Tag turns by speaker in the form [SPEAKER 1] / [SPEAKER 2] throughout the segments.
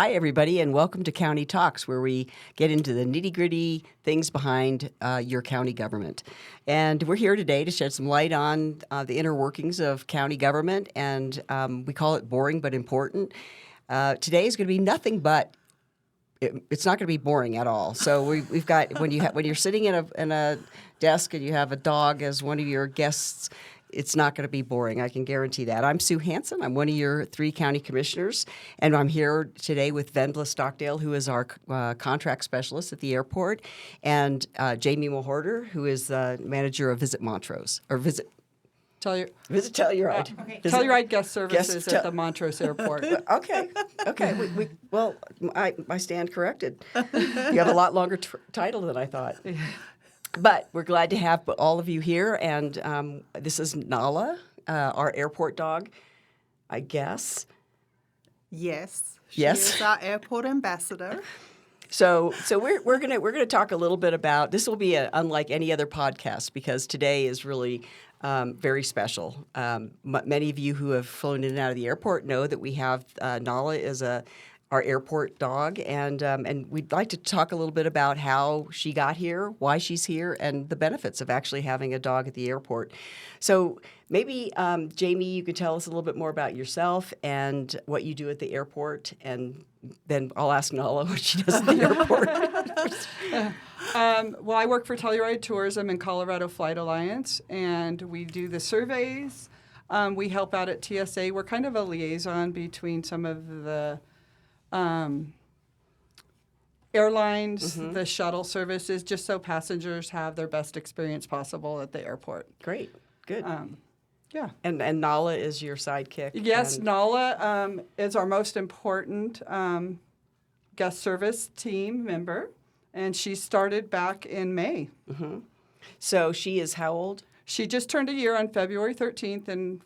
[SPEAKER 1] Hi, everybody, and welcome to County Talks, where we get into the nitty-gritty things behind your county government. And we're here today to shed some light on the inner workings of county government, and we call it boring but important. Today is going to be nothing but it's not going to be boring at all. So we've got when you're sitting in a desk and you have a dog as one of your guests, it's not going to be boring. I can guarantee that. I'm Sue Hansen. I'm one of your 3 county commissioners, and I'm here today with Vendla Stockdale, who is our contract specialist at the airport, and Jamie Mawhorter, who is the manager of Visit Montrose Visit Telluride.
[SPEAKER 2] Telluride guest services at the Montrose airport.
[SPEAKER 1] Okay. I stand corrected. You have a lot longer title than I thought. But we're glad to have all of you here, and this is Nala, our airport dog, I guess.
[SPEAKER 3] Yes.
[SPEAKER 1] Yes.
[SPEAKER 3] She is our airport ambassador.
[SPEAKER 1] So we're gonna talk a little bit about this. Will be unlike any other podcast because today is really very special. Many of you who have flown in and out of the airport know that we have Nala as our airport dog, and we'd like to talk a little bit about how she got here, why she's here, and the benefits of actually having a dog at the airport. So maybe, Jamie, you could tell us a little bit more about yourself and what you do at the airport, and then I'll ask Nala what she does at the airport.
[SPEAKER 2] Well, I work for Telluride Tourism and Colorado Flight Alliance, and we do the surveys. We help out at TSA. We're kind of a liaison between some of the airlines, the shuttle services, just so passengers have their best experience possible at the airport.
[SPEAKER 1] Great, good.
[SPEAKER 2] Yeah.
[SPEAKER 1] And Nala is your sidekick?
[SPEAKER 2] Yes, Nala is our most important guest service team member, and she started back in May.
[SPEAKER 1] Mm-hmm. So she is how old?
[SPEAKER 2] She just turned a year on February 13th, and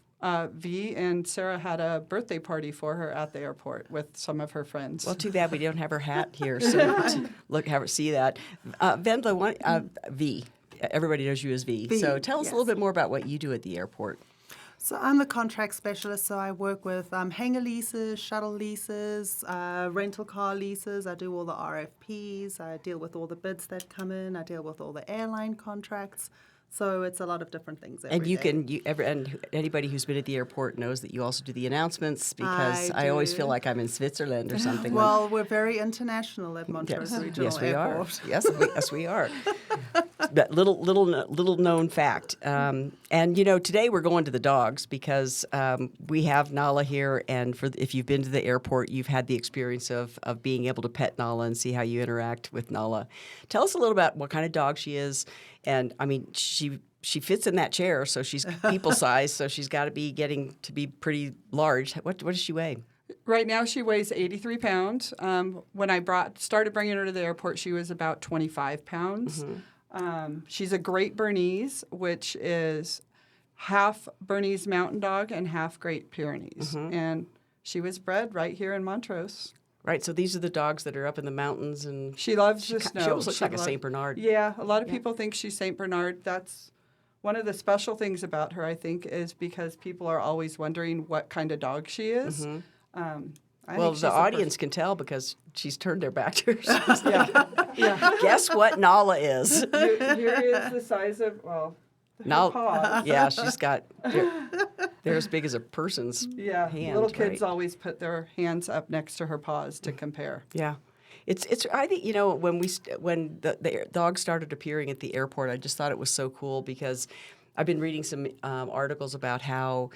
[SPEAKER 2] V and Sarah had a birthday party for her at the airport with some of her friends.
[SPEAKER 1] Well, too bad we don't have her hat here, so have her see that. Vendla, V. Everybody knows you as V. So tell us a little bit more about what you do at the airport.
[SPEAKER 3] So I'm the contract specialist, so I work with hangar leases, shuttle leases, rental car leases. I do all the RFPs. I deal with all the bids that come in. I deal with all the airline contracts. So it's a lot of different things every day.
[SPEAKER 1] And anybody who's been at the airport knows that you also do the announcements because I always feel like I'm in Switzerland or something.
[SPEAKER 3] Well, we're very international at Montrose Regional Airport.
[SPEAKER 1] Yes, we are. That little known fact. And today we're going to the dogs because we have Nala here, and if you've been to the airport, you've had the experience of being able to pet Nala and see how you interact with Nala. Tell us a little about what kind of dog she is. And I mean, she fits in that chair, so she's people size, so she's got to be getting to be pretty large. What does she weigh?
[SPEAKER 2] Right now, she weighs 83 pounds. When I started bringing her to the airport, she was about 25 pounds. Mm-hmm. She's a Great Bernese, which is half Bernese Mountain Dog and half Great Pyrenees. Mm-hmm. And she was bred right here in Montrose.
[SPEAKER 1] Right, so these are the dogs that are up in the mountains, and
[SPEAKER 2] she loves the snow.
[SPEAKER 1] She almost looks like a Saint Bernard.
[SPEAKER 2] Yeah, a lot of people think she's Saint Bernard. That's one of the special things about her, I think, is because people are always wondering what kind of dog she is. Mm-hmm.
[SPEAKER 1] Well, the audience can tell because she's turned their back to her. Yeah. Guess what Nala is?
[SPEAKER 2] Here is the size of, her paws.
[SPEAKER 1] Yeah, she's got, they're as big as a person's hand.
[SPEAKER 2] Little kids always put their hands up next to her paws to compare.
[SPEAKER 1] Yeah. It's. I think when the dogs started appearing at the airport, I just thought it was so cool because I've been reading some articles about how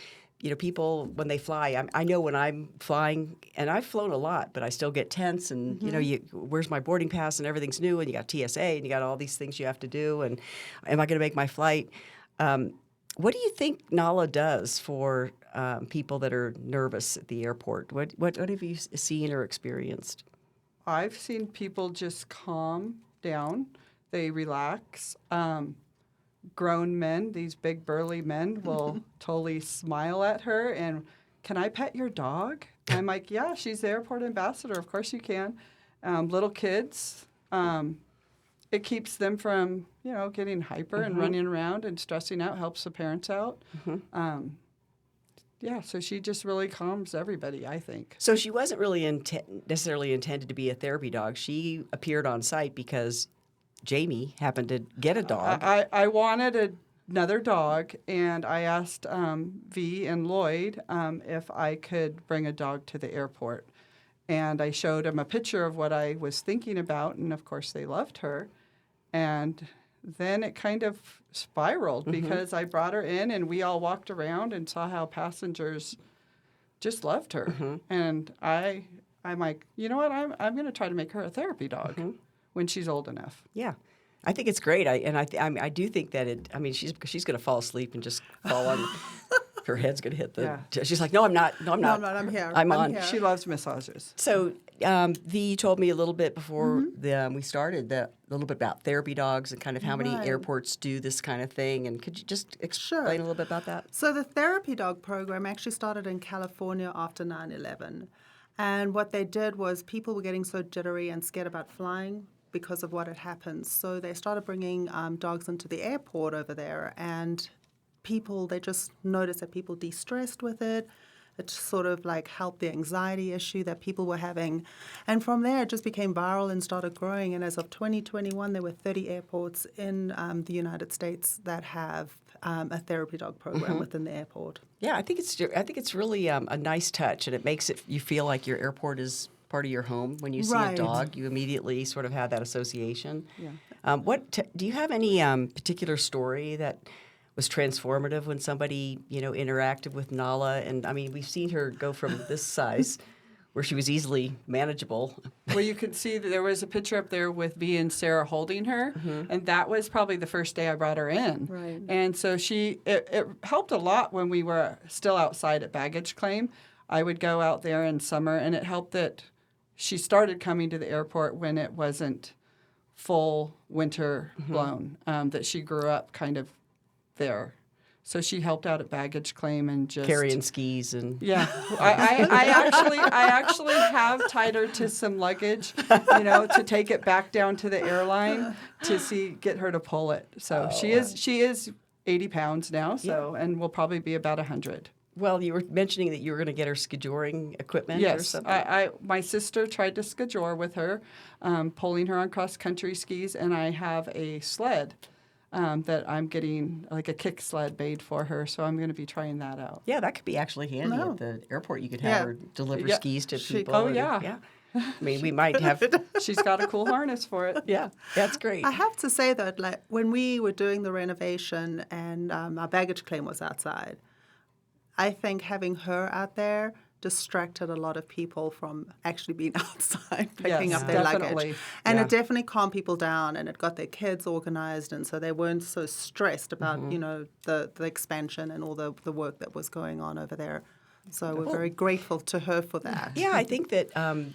[SPEAKER 1] people when they fly. I know when I'm flying, and I've flown a lot, but I still get tense, and where's my boarding pass, and everything's new, and you got TSA, and you got all these things you have to do, and am I going to make my flight? What do you think Nala does for people that are nervous at the airport? What have you seen or experienced?
[SPEAKER 2] I've seen people just calm down. They relax. Grown men, these big burly men, will totally smile at her and, can I pet your dog? I'm like, yeah, she's the airport ambassador. Of course you can. Little kids, it keeps them from, getting hyper and running around and stressing out, helps the parents out. yeah, so she just really calms everybody, I think.
[SPEAKER 1] So she wasn't really necessarily intended to be a therapy dog. She appeared on site because Jamie happened to get a dog.
[SPEAKER 2] I wanted another dog, and I asked V and Lloyd if I could bring a dog to the airport. And I showed them a picture of what I was thinking about, and of course they loved her. And then it kind of spiraled because I brought her in, and we all walked around and saw how passengers just loved her. And I'm like, you know what? I'm going to try to make her a therapy dog when she's old enough.
[SPEAKER 1] Yeah. I think it's great. I do think that she's going to fall asleep and just fall on. Her head's going to hit the.
[SPEAKER 2] Yeah.
[SPEAKER 1] She's like, no, I'm not. No, I'm not.
[SPEAKER 3] I'm here.
[SPEAKER 1] I'm on.
[SPEAKER 3] Here.
[SPEAKER 2] She loves massages.
[SPEAKER 1] So, V told me a little bit before we started a little bit about therapy dogs and kind of how many airports do this kind of thing. And could you just explain a little bit about that?
[SPEAKER 3] So the therapy dog program actually started in California after 9/11. And what they did was people were getting so jittery and scared about flying because of what had happened. So they started bringing dogs into the airport over there, and they just noticed that people de-stressed with it. It sort of like helped the anxiety issue that people were having. And from there, it just became viral and started growing. And as of 2021, there were 30 airports in the United States that have a therapy dog program within the airport.
[SPEAKER 1] Yeah, I think it's really a nice touch, and it makes you feel like your airport is part of your home. When you see a dog, you immediately sort of have that association. Yeah. Do you have any particular story that was transformative when somebody, interacted with Nala? And I mean, we've seen her go from this size, where she was easily manageable.
[SPEAKER 2] Well, you could see that there was a picture up there with V and Sarah holding her, and that was probably the first day I brought her in.
[SPEAKER 3] Right.
[SPEAKER 2] And so it helped a lot when we were still outside at baggage claim. I would go out there in summer, and it helped that she started coming to the airport when it wasn't full winter blown, that she grew up kind of there. So she helped out at baggage claim and just
[SPEAKER 1] carrying skis and
[SPEAKER 2] I actually have tied her to some luggage, to take it back down to the airline to get her to pull it. So she is 80 pounds now. So and will probably be about 100.
[SPEAKER 1] Well, you were mentioning that you were going to get her skijoring equipment or something.
[SPEAKER 2] Yes, my sister tried to skijor with her, pulling her on cross-country skis, and I have a sled that I'm getting, like a kick sled made for her, so I'm going to be trying that out.
[SPEAKER 1] Yeah, that could be actually handy at the airport. You could have her deliver skis to people.
[SPEAKER 2] Oh, yeah.
[SPEAKER 1] I mean, we might have...
[SPEAKER 2] She's got a cool harness for it.
[SPEAKER 1] Yeah, that's great.
[SPEAKER 3] I have to say that, like, when we were doing the renovation and our baggage claim was outside, I think having her out there distracted a lot of people from actually being outside picking up their luggage. And it definitely calmed people down, and it got their kids organized, and so they weren't so stressed about, the expansion and all the work that was going on over there. So we're very grateful to her for that.
[SPEAKER 1] Yeah, I think that,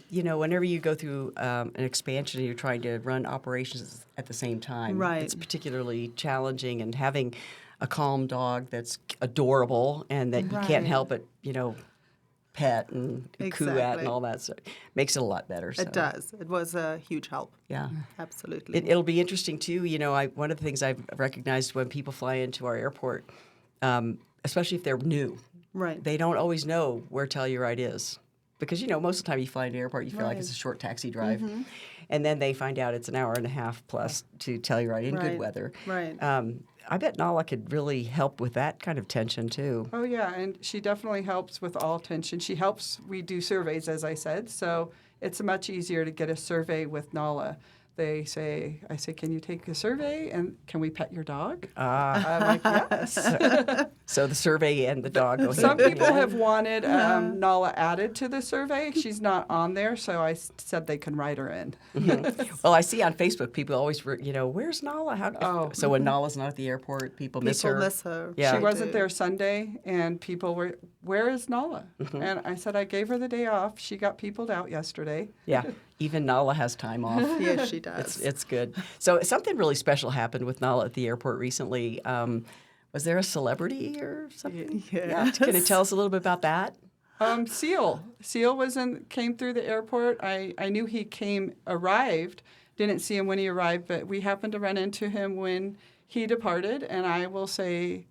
[SPEAKER 1] whenever you go through an expansion and you're trying to run operations at the same time, it's particularly challenging, and having a calm dog that's adorable and that you can't help but, pet and coo at and all that stuff makes it a lot better. So.
[SPEAKER 3] It does. It was a huge help.
[SPEAKER 1] Yeah.
[SPEAKER 3] Absolutely.
[SPEAKER 1] It'll be interesting, too. One of the things I've recognized when people fly into our airport, especially if they're new, they don't always know where Telluride is. Because, most of the time you fly into the airport, you feel like it's a short taxi drive. And then they find out it's an hour and a half plus to Telluride in good weather.
[SPEAKER 3] Right.
[SPEAKER 1] I bet Nala could really help with that kind of tension, too.
[SPEAKER 2] Oh, yeah, and she definitely helps with all tension. We do surveys, as I said, so it's much easier to get a survey with Nala. I say, can you take a survey, and can we pet your dog? I'm like, yes.
[SPEAKER 1] So the survey and the dog go
[SPEAKER 2] Some people have wanted Nala added to the survey. She's not on there, so I said they can write her in.
[SPEAKER 1] Well, I see on Facebook people always, where's Nala? So when Nala's not at the airport, people miss her.
[SPEAKER 3] People miss her.
[SPEAKER 1] Yeah.
[SPEAKER 2] She wasn't there Sunday, and people were, where is Nala? And I said, I gave her the day off. She got peopled out yesterday.
[SPEAKER 1] Yeah. Even Nala has time off.
[SPEAKER 3] Yes, she does.
[SPEAKER 1] It's good. So something really special happened with Nala at the airport recently. Was there a celebrity or something?
[SPEAKER 3] Yeah.
[SPEAKER 1] Can you tell us a little bit about that?
[SPEAKER 2] Seal came through the airport. I knew he arrived. Didn't see him when he arrived, but we happened to run into him when he departed, and I will say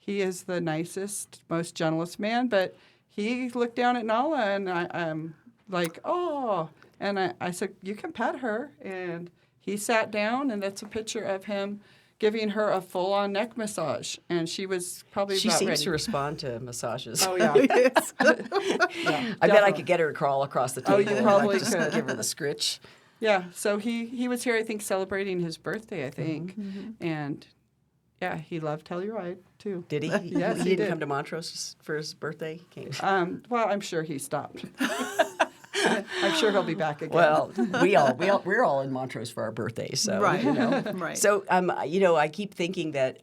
[SPEAKER 2] He is the nicest, most gentlest man, but he looked down at Nala, and I'm like, oh. And I said, you can pet her. And he sat down, and that's a picture of him giving her a full-on neck massage. And she was probably
[SPEAKER 1] She
[SPEAKER 2] about
[SPEAKER 1] seems
[SPEAKER 2] ready.
[SPEAKER 1] to respond to massages.
[SPEAKER 2] Oh, yeah.
[SPEAKER 3] Yes.
[SPEAKER 2] Yeah,
[SPEAKER 1] I bet I
[SPEAKER 2] definitely.
[SPEAKER 1] could get her to crawl across the
[SPEAKER 2] Oh,
[SPEAKER 1] table.
[SPEAKER 2] you
[SPEAKER 1] and
[SPEAKER 2] probably
[SPEAKER 1] just
[SPEAKER 2] could.
[SPEAKER 1] give her the scritch.
[SPEAKER 2] Yeah, so he was here, I think, celebrating his birthday, I think. And, yeah, he loved Telluride, too.
[SPEAKER 1] Did he?
[SPEAKER 2] Yes,
[SPEAKER 1] he
[SPEAKER 2] he
[SPEAKER 1] didn't
[SPEAKER 2] did.
[SPEAKER 1] come to Montrose for his birthday. He came.
[SPEAKER 2] Well, I'm sure he stopped. I'm sure he'll be back again.
[SPEAKER 1] Well, we're all in Montrose for our birthdays, so
[SPEAKER 3] Right.
[SPEAKER 1] you know.
[SPEAKER 3] Right.
[SPEAKER 1] So I keep thinking that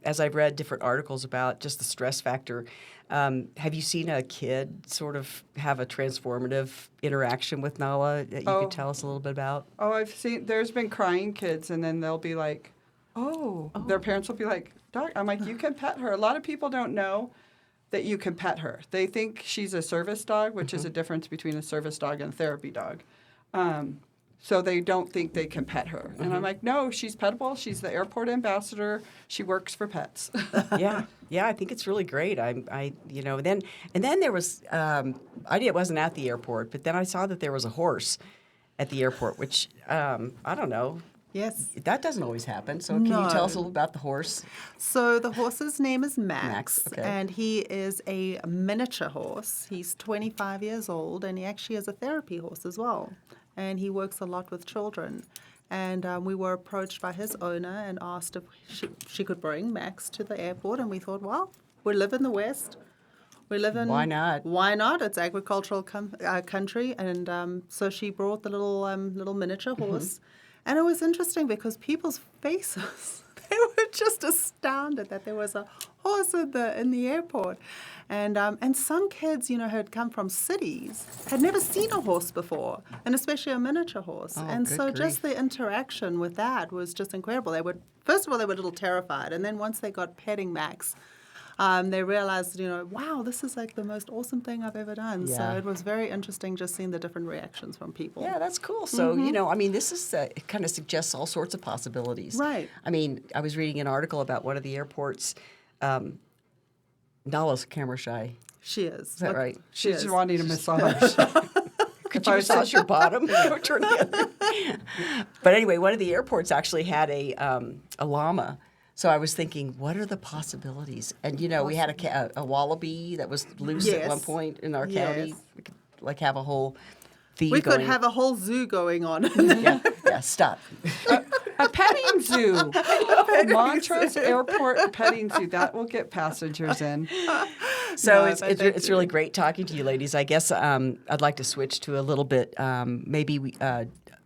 [SPEAKER 1] as I've read different articles about just the stress factor, have you seen a kid sort of have a transformative interaction with Nala that you could tell us a little bit about?
[SPEAKER 2] Oh, I've seen, there's been crying kids, and then they'll be like, oh. Their parents will be like, Doc, I'm like, you can pet her. A lot of people don't know that you can pet her. They think she's a service dog, which is a difference between a service dog and a therapy dog. So they don't think they can pet her. And I'm like, no, she's petable. She's the airport ambassador. She works for pets.
[SPEAKER 1] Yeah, I think it's really great. Then there was it wasn't at the airport, but then I saw that there was a horse at the airport, which I don't know.
[SPEAKER 3] Yes.
[SPEAKER 1] That doesn't always happen. So can you tell us a little about the horse?
[SPEAKER 3] So the horse's name is Max,
[SPEAKER 1] Max, okay.
[SPEAKER 3] and he is a miniature horse. He's 25 years old, and he actually is a therapy horse as well. And he works a lot with children. And we were approached by his owner and asked if she could bring Max to the airport. And we thought, well, we live in the West. We live in...
[SPEAKER 1] Why not?
[SPEAKER 3] Why not? It's agricultural country. And so she brought the little miniature horse. And it was interesting because people's faces, they were just astounded that there was a horse in the airport. And some kids, who had come from cities, had never seen a horse before, and especially a miniature horse.
[SPEAKER 1] Oh,
[SPEAKER 3] and
[SPEAKER 1] good
[SPEAKER 3] so
[SPEAKER 1] grief.
[SPEAKER 3] just the interaction with that was just incredible. First of all, they were a little terrified. And then once they got petting Max, they realized, wow, this is like the most awesome thing I've ever done.
[SPEAKER 1] Yeah.
[SPEAKER 3] So it was very interesting just seeing the different reactions from people.
[SPEAKER 1] Yeah, that's cool. So, this is it kind of suggests all sorts of possibilities.
[SPEAKER 3] Right.
[SPEAKER 1] I mean, I was reading an article about one of the airports. Nala's camera shy.
[SPEAKER 3] She is.
[SPEAKER 1] Is that right?
[SPEAKER 3] She
[SPEAKER 2] She's
[SPEAKER 3] is.
[SPEAKER 2] wanting a massage.
[SPEAKER 1] Could you massage your bottom? Turn the other. But anyway, one of the airports actually had a llama. So I was thinking, what are the possibilities? And we had a wallaby that was loose at
[SPEAKER 3] Yes.
[SPEAKER 1] one point in our
[SPEAKER 3] Yes.
[SPEAKER 1] county. We could have a whole theme
[SPEAKER 3] We
[SPEAKER 1] going.
[SPEAKER 3] could have a whole zoo going on.
[SPEAKER 1] yeah, stop.
[SPEAKER 2] A petting zoo. Montrose Airport petting zoo. That will get passengers in.
[SPEAKER 1] So
[SPEAKER 3] No,
[SPEAKER 1] it's
[SPEAKER 3] but
[SPEAKER 1] it's,
[SPEAKER 3] thank
[SPEAKER 1] it's
[SPEAKER 3] you.
[SPEAKER 1] really great talking to you, ladies. I guess I'd like to switch to a little bit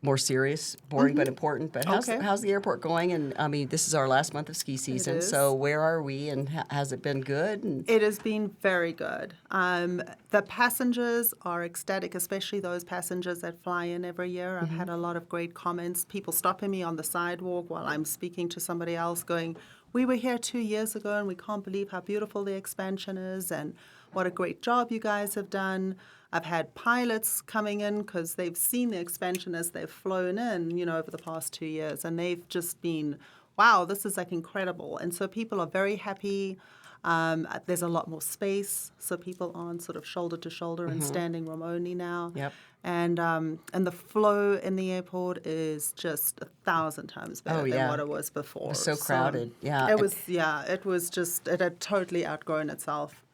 [SPEAKER 1] more serious, boring but important. But
[SPEAKER 3] Okay.
[SPEAKER 1] how's the airport going? And I mean, this is our last month of ski season.
[SPEAKER 3] is.
[SPEAKER 1] So where are we? And has it been good? And
[SPEAKER 3] It has been very good. The passengers are ecstatic, especially those passengers that fly in every year. I've had a lot of great comments. People stopping me on the sidewalk while I'm speaking to somebody else going, we were here 2 years ago and we can't believe how beautiful the expansion is and what a great job you guys have done. I've had pilots coming in because they've seen the expansion as they've flown in, over the past 2 years. And they've just been, wow, this is like incredible. And so people are very happy. There's a lot more space, so people aren't sort of shoulder to shoulder and standing room only now.
[SPEAKER 1] Yep.
[SPEAKER 3] And the flow in the airport is just 1,000 times better than what it was before.
[SPEAKER 1] it was so crowded. Yeah.
[SPEAKER 3] It was just, it had totally outgrown itself.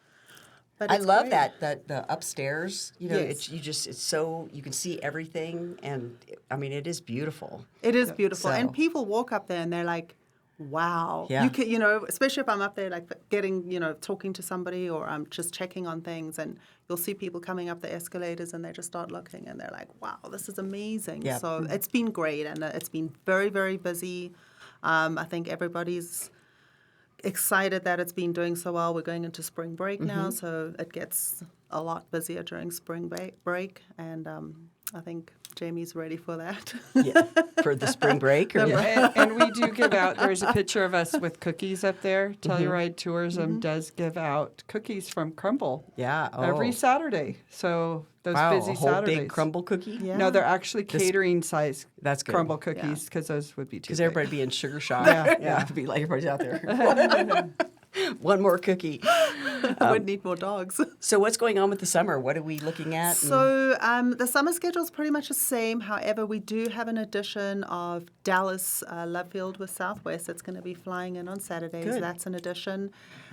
[SPEAKER 3] But
[SPEAKER 1] I
[SPEAKER 3] it's
[SPEAKER 1] love
[SPEAKER 3] great.
[SPEAKER 1] that the upstairs.
[SPEAKER 3] Yes.
[SPEAKER 1] It's so you can see everything, and I mean it is beautiful.
[SPEAKER 3] It is beautiful.
[SPEAKER 1] So-
[SPEAKER 3] And people walk up there and they're like, wow.
[SPEAKER 1] Yeah.
[SPEAKER 3] You can, especially if I'm up there like getting, talking to somebody or I'm just checking on things and you'll see people coming up the escalators and they just start looking and they're like, wow, this is amazing.
[SPEAKER 1] Yeah.
[SPEAKER 3] So it's been great and it's been very, very busy. I think everybody's excited that it's been doing so well. We're going into spring break now, so it gets a lot busier during spring break and I think Jamie's ready for that.
[SPEAKER 1] Yeah, for the spring break. Or
[SPEAKER 2] And we do give out, there's a picture of us with cookies up there. Telluride Tourism does give out cookies from Crumble
[SPEAKER 1] yeah. Oh.
[SPEAKER 2] every Saturday. So those
[SPEAKER 1] wow,
[SPEAKER 2] busy
[SPEAKER 1] a whole
[SPEAKER 2] Saturdays.
[SPEAKER 1] big crumble cookie.
[SPEAKER 3] Yeah.
[SPEAKER 2] No, they're actually catering size
[SPEAKER 1] That's good.
[SPEAKER 2] crumble cookies because those would be too
[SPEAKER 1] Because
[SPEAKER 2] big.
[SPEAKER 1] everybody be in sugar shock.
[SPEAKER 2] Yeah.
[SPEAKER 1] yeah. It'd be like everybody's out there. One more cookie.
[SPEAKER 3] Would need more dogs.
[SPEAKER 1] So what's going on with the summer? What are we looking at?
[SPEAKER 3] So the summer schedule is pretty much the same. However, we do have an addition of Dallas Lovefield with Southwest that's going to be flying in on Saturdays.
[SPEAKER 1] Good.
[SPEAKER 3] That's an addition.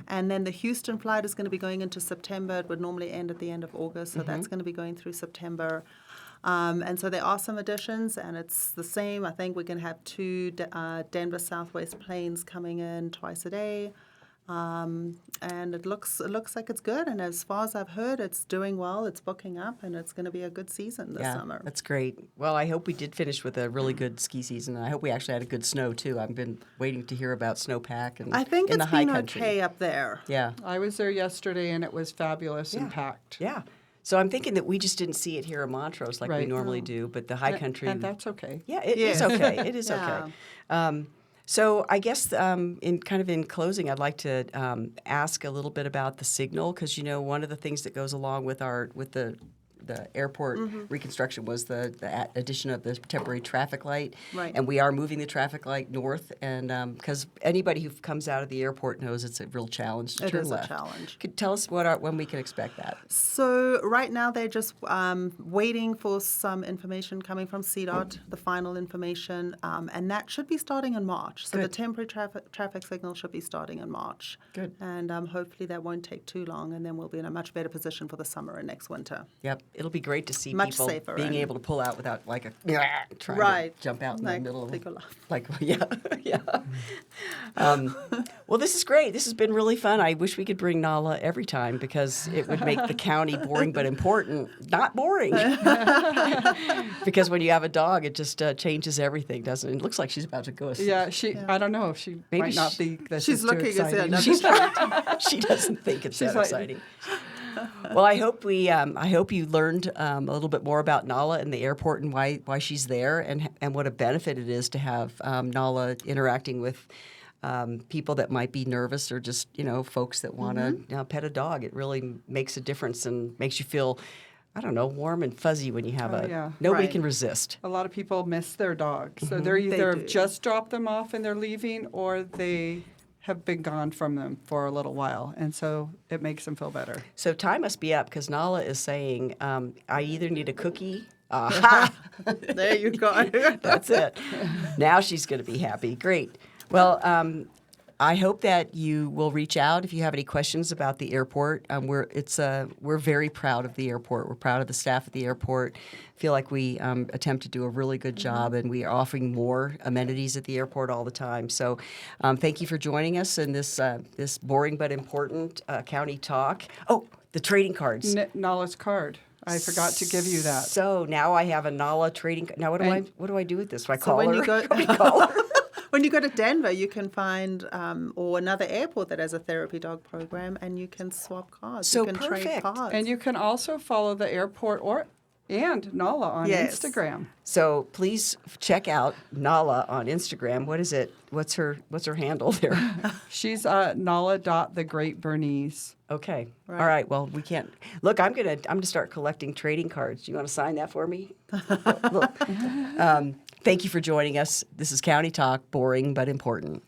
[SPEAKER 3] And then the Houston flight is going to be going into September. It would normally end at the end of August, so that's going to be going through September. And so there are some additions, and it's the same. I think we're going to have 2 Denver Southwest planes coming in twice a day. And it looks like it's good. And as far as I've heard, it's doing well. It's booking up, and it's going to be a good season this summer.
[SPEAKER 1] That's great. Well, I hope we did finish with a really good ski season. And I hope we actually had a good snow, too. I've been waiting to hear about snowpack and
[SPEAKER 3] I think
[SPEAKER 1] in
[SPEAKER 3] it's
[SPEAKER 1] the high
[SPEAKER 3] been
[SPEAKER 1] country.
[SPEAKER 3] okay up there.
[SPEAKER 1] Yeah.
[SPEAKER 2] I was there yesterday, and it was fabulous and
[SPEAKER 1] Yeah.
[SPEAKER 2] packed.
[SPEAKER 1] Yeah. So I'm thinking that we just didn't see it here in Montrose like we
[SPEAKER 2] Right.
[SPEAKER 1] normally do, but the high country.
[SPEAKER 2] And that's okay.
[SPEAKER 1] Yeah, it is
[SPEAKER 3] Yes.
[SPEAKER 1] okay. It is
[SPEAKER 3] Yeah.
[SPEAKER 1] okay. So I guess in closing, I'd like to ask a little bit about the signal because one of the things that goes along with the airport reconstruction was the addition of the temporary traffic light,
[SPEAKER 3] Right.
[SPEAKER 1] and we are moving the traffic light north, and because anybody who comes out of the airport knows it's a real challenge to
[SPEAKER 3] It
[SPEAKER 1] turn
[SPEAKER 3] is
[SPEAKER 1] left.
[SPEAKER 3] a challenge.
[SPEAKER 1] Could tell us when we can expect that.
[SPEAKER 3] So right now they're just waiting for some information coming from CDOT, the final information, and that should be starting in March. So the
[SPEAKER 1] Good.
[SPEAKER 3] temporary traffic signal should be starting in March.
[SPEAKER 1] Good.
[SPEAKER 3] And hopefully that won't take too long, and then we'll be in a much better position for the summer and next winter.
[SPEAKER 1] Yep, it'll be great to see
[SPEAKER 3] Much
[SPEAKER 1] people
[SPEAKER 3] safer
[SPEAKER 1] being
[SPEAKER 3] and-
[SPEAKER 1] able to pull out without like trying
[SPEAKER 3] Right.
[SPEAKER 1] to jump out in
[SPEAKER 3] Like,
[SPEAKER 1] the middle of
[SPEAKER 3] take a laugh.
[SPEAKER 1] like yeah. Well, this is great. This has been really fun. I wish we could bring Nala every time because it would make the county boring but important, not boring. Because when you have a dog, it just changes everything, doesn't it? It looks like she's about to go.
[SPEAKER 2] Yeah, I don't know if she
[SPEAKER 1] Maybe
[SPEAKER 2] might not think this
[SPEAKER 3] She's
[SPEAKER 2] is too
[SPEAKER 3] looking as
[SPEAKER 2] exciting.
[SPEAKER 3] if
[SPEAKER 1] She's she doesn't think it's
[SPEAKER 2] She's
[SPEAKER 1] that
[SPEAKER 2] like-
[SPEAKER 1] exciting. Well, I hope you learned a little bit more about Nala and the airport and why she's there and what a benefit it is to have Nala interacting with people that might be nervous or just folks that want to pet a dog. It really makes a difference and makes you feel, I don't know, warm and fuzzy when you have nobody
[SPEAKER 3] Right.
[SPEAKER 1] can resist.
[SPEAKER 2] A lot of people miss their dogs. So they're either
[SPEAKER 3] do.
[SPEAKER 2] just dropped them off and they're leaving, or they have been gone from them for a little while. And so it makes them feel better.
[SPEAKER 1] So time must be up because Nala is saying, I either need a cookie. Aha!
[SPEAKER 3] There you go.
[SPEAKER 1] That's it. Now she's going to be happy. Great. Well, I hope that you will reach out if you have any questions about the airport. We're very proud of the airport. We're proud of the staff at the airport. Feel like we attempt to do a really good job, and we are offering more amenities at the airport all the time. So, thank you for joining us in this boring but important county talk. Oh, the trading cards.
[SPEAKER 2] Nala's card. I forgot to give you that.
[SPEAKER 1] So now I have a Nala trading. Now what do I do with this? Do I call
[SPEAKER 3] when
[SPEAKER 1] her?
[SPEAKER 3] you go-
[SPEAKER 1] Do I call her?
[SPEAKER 3] When you go to Denver, you can find or another airport that has a therapy dog program, and you can swap cards.
[SPEAKER 1] So
[SPEAKER 3] you can trade
[SPEAKER 1] perfect.
[SPEAKER 3] cards.
[SPEAKER 2] And you can also follow the airport and Nala on
[SPEAKER 3] Yes.
[SPEAKER 2] Instagram.
[SPEAKER 1] So please check out Nala on Instagram. What is it? What's her handle there?
[SPEAKER 2] She's Nala.thegreatbernese.
[SPEAKER 1] Okay.
[SPEAKER 3] Right.
[SPEAKER 1] All right. Well, we can't look. I'm gonna start collecting trading cards. Do you want to sign that for me? Look. Thank you for joining us. This is County Talk, boring but important.